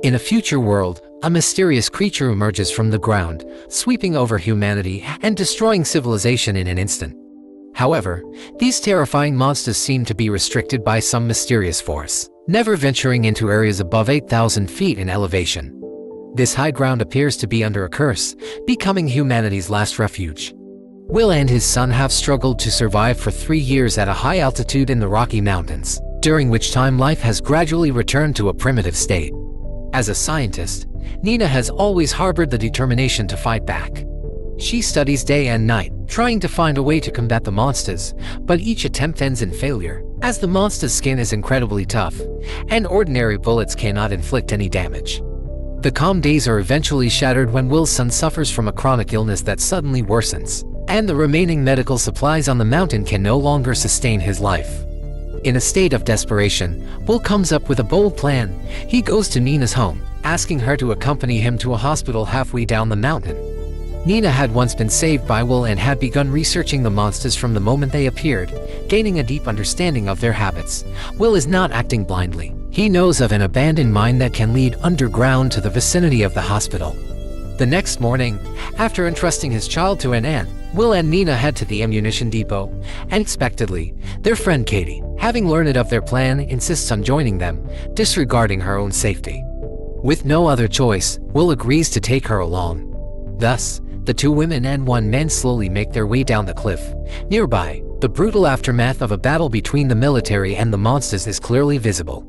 In a future world, a mysterious creature emerges from the ground, sweeping over humanity and destroying civilization in an instant. However, these terrifying monsters seem to be restricted by some mysterious force, never venturing into areas above 8,000 feet in elevation. This high ground appears to be under a curse, becoming humanity's last refuge. Will and his son have struggled to survive for 3 years at a high altitude in the Rocky Mountains, during which time life has gradually returned to a primitive state. As a scientist, Nina has always harbored the determination to fight back. She studies day and night, trying to find a way to combat the monsters, but each attempt ends in failure, as the monster's skin is incredibly tough, and ordinary bullets cannot inflict any damage. The calm days are eventually shattered when Will's son suffers from a chronic illness that suddenly worsens, and the remaining medical supplies on the mountain can no longer sustain his life. In a state of desperation, Will comes up with a bold plan. He goes to Nina's home, asking her to accompany him to a hospital halfway down the mountain. Nina had once been saved by Will and had begun researching the monsters from the moment they appeared, gaining a deep understanding of their habits. Will is not acting blindly. He knows of an abandoned mine that can lead underground to the vicinity of the hospital. The next morning, after entrusting his child to an aunt, Will and Nina head to the ammunition depot. Unexpectedly, their friend Katie, having learned of their plan, insists on joining them, disregarding her own safety. With no other choice, Will agrees to take her along. Thus, the 2 women and 1 man slowly make their way down the cliff. Nearby, the brutal aftermath of a battle between the military and the monsters is clearly visible.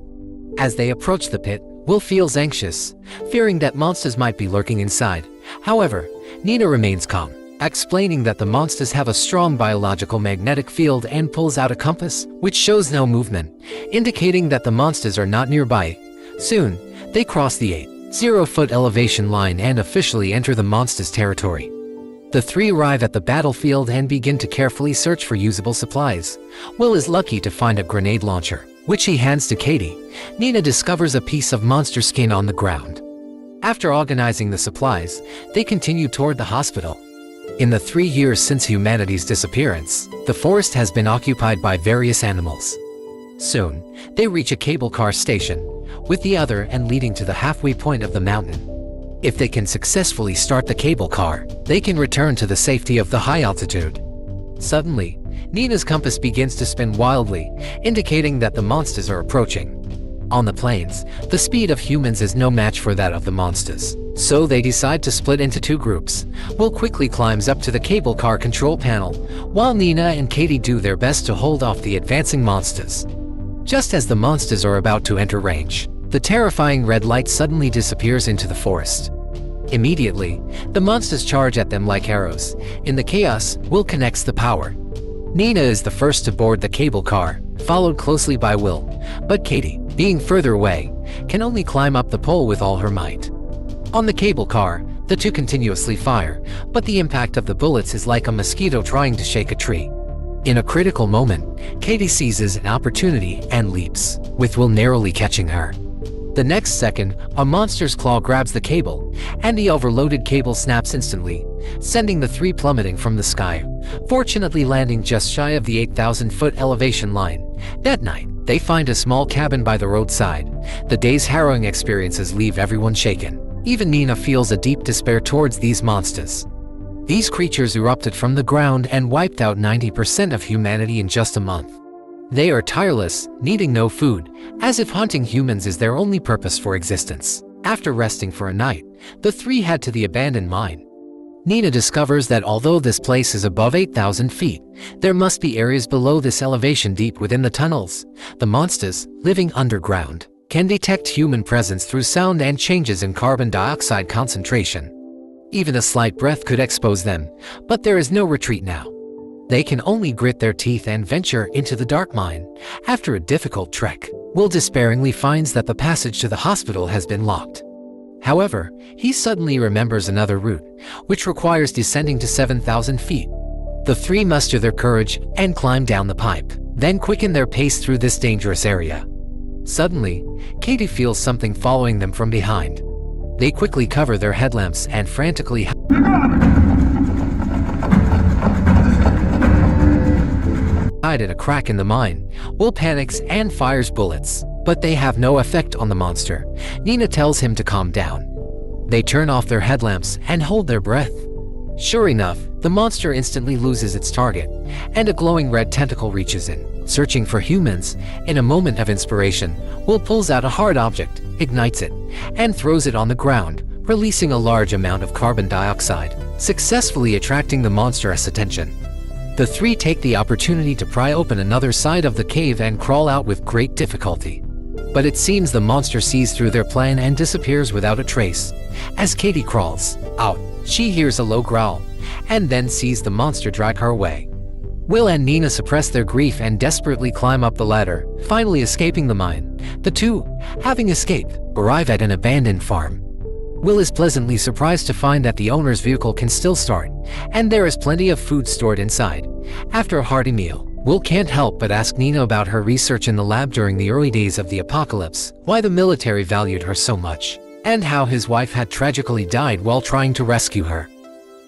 As they approach the pit, Will feels anxious, fearing that monsters might be lurking inside. However, Nina remains calm, explaining that the monsters have a strong biological magnetic field and pulls out a compass, which shows no movement, indicating that the monsters are not nearby. Soon, they cross the 8,000-foot elevation line and officially enter the monsters' territory. The 3 arrive at the battlefield and begin to carefully search for usable supplies. Will is lucky to find a grenade launcher, which he hands to Katie. Nina discovers a piece of monster skin on the ground. After organizing the supplies, they continue toward the hospital. In the 3 years since humanity's disappearance, the forest has been occupied by various animals. Soon, they reach a cable car station, with the other end leading to the halfway point of the mountain. If they can successfully start the cable car, they can return to the safety of the high altitude. Suddenly, Nina's compass begins to spin wildly, indicating that the monsters are approaching. On the plains, the speed of humans is no match for that of the monsters, so they decide to split into 2 groups. Will quickly climbs up to the cable car control panel, while Nina and Katie do their best to hold off the advancing monsters. Just as the monsters are about to enter range, the terrifying red light suddenly disappears into the forest. Immediately, the monsters charge at them like arrows. In the chaos, Will connects the power. Nina is the first to board the cable car, followed closely by Will, but Katie, being further away, can only climb up the pole with all her might. On the cable car, the 2 continuously fire, but the impact of the bullets is like a mosquito trying to shake a tree. In a critical moment, Katie seizes an opportunity and leaps, with Will narrowly catching her. The next second, a monster's claw grabs the cable, and the overloaded cable snaps instantly, sending the 3 plummeting from the sky, fortunately landing just shy of the 8,000-foot elevation line. That night, they find a small cabin by the roadside. The day's harrowing experiences leave everyone shaken. Even Nina feels a deep despair towards these monsters. These creatures erupted from the ground and wiped out 90% of humanity in just a month. They are tireless, needing no food, as if hunting humans is their only purpose for existence. After resting for a night, the 3 head to the abandoned mine. Nina discovers that although this place is above 8,000 feet, there must be areas below this elevation deep within the tunnels. The monsters, living underground, can detect human presence through sound and changes in carbon dioxide concentration. Even a slight breath could expose them, but there is no retreat now. They can only grit their teeth and venture into the dark mine. After a difficult trek, Will despairingly finds that the passage to the hospital has been locked. However, he suddenly remembers another route, which requires descending to 7,000 feet. The 3 muster their courage and climb down the pipe, then quicken their pace through this dangerous area. Suddenly, Katie feels something following them from behind. They quickly cover their headlamps and frantically hide in a crack in the mine. Will panics and fires bullets, but they have no effect on the monster. Nina tells him to calm down. They turn off their headlamps and hold their breath. Sure enough, the monster instantly loses its target, and a glowing red tentacle reaches in. Searching for humans, in a moment of inspiration, Will pulls out a hard object, ignites it, and throws it on the ground, releasing a large amount of carbon dioxide, successfully attracting the monster's attention. The three take the opportunity to pry open another side of the cave and crawl out with great difficulty. But it seems the monster sees through their plan and disappears without a trace. As Katie crawls out, she hears a low growl, and then sees the monster drag her away. Will and Nina suppress their grief and desperately climb up the ladder, finally escaping the mine. The two, having escaped, arrive at an abandoned farm. Will is pleasantly surprised to find that the owner's vehicle can still start, and there is plenty of food stored inside. After a hearty meal, Will can't help but ask Nina about her research in the lab during the early days of the apocalypse, why the military valued her so much, and how his wife had tragically died while trying to rescue her.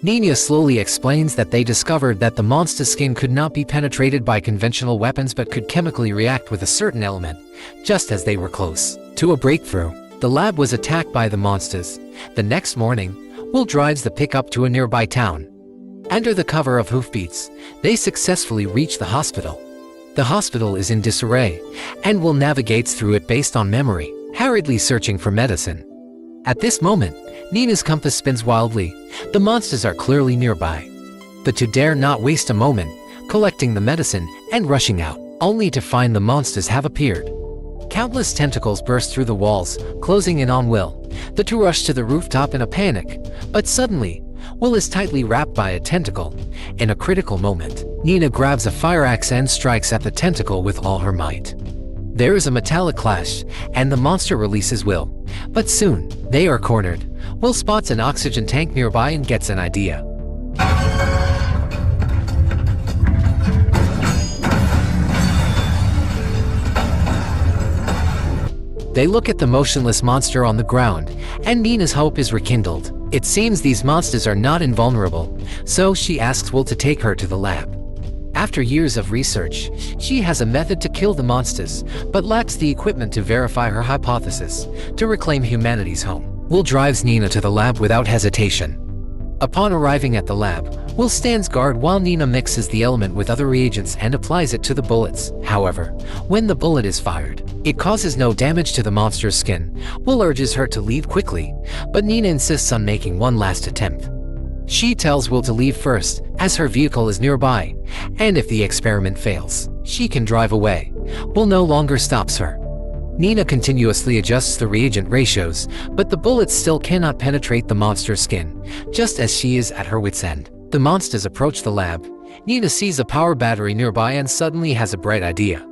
Nina slowly explains that they discovered that the monster's skin could not be penetrated by conventional weapons but could chemically react with a certain element, just as they were close to a breakthrough. The lab was attacked by the monsters. The next morning, Will drives the pickup to a nearby town. Under the cover of hoofbeats, they successfully reach the hospital. The hospital is in disarray, and Will navigates through it based on memory, hurriedly searching for medicine. At this moment, Nina's compass spins wildly. The monsters are clearly nearby. The two dare not waste a moment, collecting the medicine and rushing out, only to find the monsters have appeared. Countless tentacles burst through the walls, closing in on Will. The two rush to the rooftop in a panic, but suddenly, Will is tightly wrapped by a tentacle. In a critical moment, Nina grabs a fire axe and strikes at the tentacle with all her might. There is a metallic clash, and the monster releases Will. But soon, they are cornered. Will spots an oxygen tank nearby and gets an idea. They look at the motionless monster on the ground, and Nina's hope is rekindled. It seems these monsters are not invulnerable, so she asks Will to take her to the lab. After years of research, she has a method to kill the monsters, but lacks the equipment to verify her hypothesis. To reclaim humanity's home, Will drives Nina to the lab without hesitation. Upon arriving at the lab, Will stands guard while Nina mixes the element with other reagents and applies it to the bullets. However, when the bullet is fired, it causes no damage to the monster's skin. Will urges her to leave quickly, but Nina insists on making one last attempt. She tells Will to leave first, as her vehicle is nearby, and if the experiment fails, she can drive away. Will no longer stops her. Nina continuously adjusts the reagent ratios, but the bullets still cannot penetrate the monster's skin, just as she is at her wit's end. The monsters approach the lab. Nina sees a power battery nearby and suddenly has a bright idea.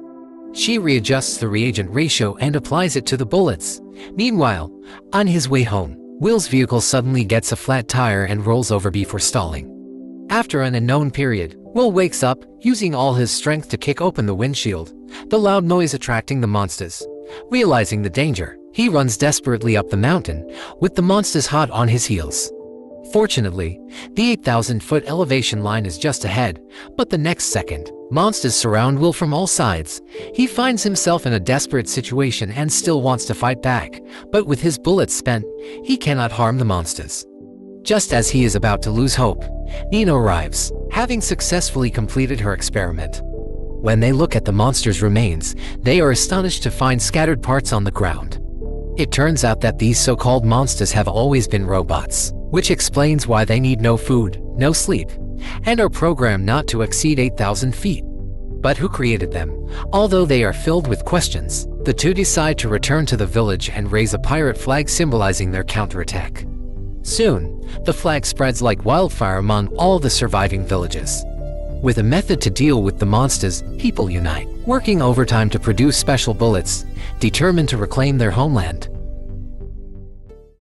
She readjusts the reagent ratio and applies it to the bullets. Meanwhile, on his way home, Will's vehicle suddenly gets a flat tire and rolls over before stalling. After an unknown period, Will wakes up, using all his strength to kick open the windshield, the loud noise attracting the monsters. Realizing the danger, he runs desperately up the mountain, with the monsters hot on his heels. Fortunately, the 8,000-foot elevation line is just ahead, but the next second, monsters surround Will from all sides. He finds himself in a desperate situation and still wants to fight back, but with his bullets spent, he cannot harm the monsters. Just as he is about to lose hope, Nina arrives, having successfully completed her experiment. When they look at the monster's remains, they are astonished to find scattered parts on the ground. It turns out that these so-called monsters have always been robots, which explains why they need no food, no sleep, and are programmed not to exceed 8,000 feet. But who created them? Although they are filled with questions, the two decide to return to the village and raise a pirate flag symbolizing their counterattack. Soon, the flag spreads like wildfire among all the surviving villages. With a method to deal with the monsters, people unite, working overtime to produce special bullets, determined to reclaim their homeland.